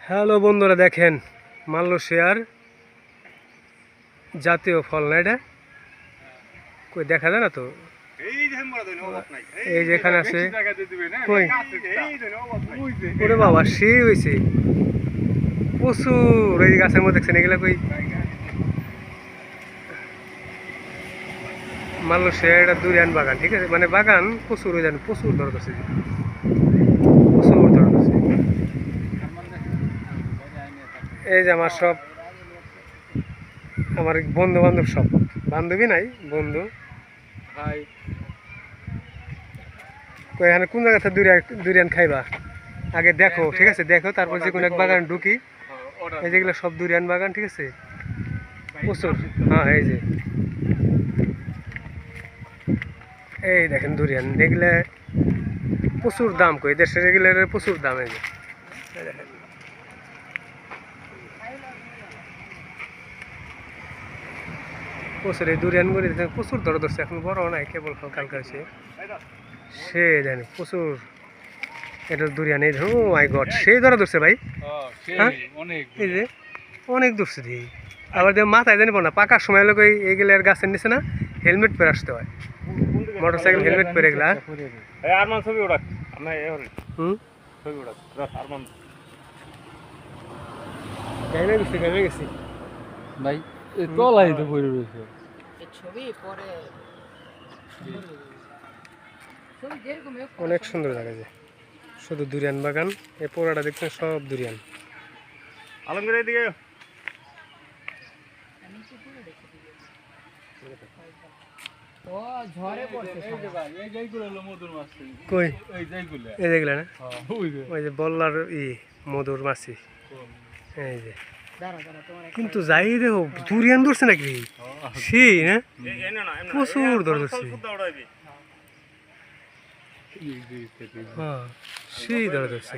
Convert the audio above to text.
Hello বন্ধুরা, দেখেন মালয়েশিয়ার জাতীয় ফল না এটা? কই দেখা যায় না তো। এই যে এখানে আছে, কই ওরে বাবা সেই হয়েছে প্রচুর। এই গাছের মধ্যে দেখছেন এগুলা? কই মালয়েশিয়া এটা দুরিয়ান বাগান, ঠিক আছে, মানে বাগান প্রচুর, ওই জানেন প্রচুর ধরতেছে, প্রচুর ধরতেছে। এই যে আমার সব, আমার বন্ধু বান্ধব সব, বান্ধবী নাই বন্ধু ভাই। এখানে কোন জায়গাতে দুরিয়ান খাইবা আগে দেখো, ঠিক আছে, দেখো, তারপর যে কোনো এক বাগান ঢুকি। এই যেগুলো সব দুরিয়ান বাগান, ঠিক আছে, প্রচুর। হ্যাঁ এই যে এই দেখেন দুরিয়ান, এগুলো প্রচুর দাম, কই দেশের এগুলো প্রচুর দাম। এই যে দেখেন প্রচুর এই দুরিয়ানগুলি প্রচুর দর ধরছে, এখন বড় নাই, কেবল কালকা হয়েছে। সে জানি প্রচুর এটা দুরিয়ান। এই ধরো, ও মাই গড, সেই ধরা ধরছে ভাই। হ্যাঁ এই যে অনেক ধরছে দিই। আবার দিয়ে মাথায় জানি না, পাকার সময় লোক এইগুলো আর গাছের নিচে না হেলমেট পরে আসতে হয়, মোটর সাইকেল হেলমেট পরে এগুলা। গাইমে গেছি ভাই তলাই তো পড়ে রয়েছে। অনেক সুন্দর লাগে, যে শুধু দুরিয়ান বাগান। এই পোড়াটা দেখছেন সব দুরিয়ান। আলমগীর এদিকে কই এই যেগুলা না, ওই যে বল্লার মধুর মাছি। এই যে কিন্তু যাই দেখো দুরিয়ান ধরছে নাকি সেই না, প্রচুর ধরছে। হ্যাঁ সেই ধরছে।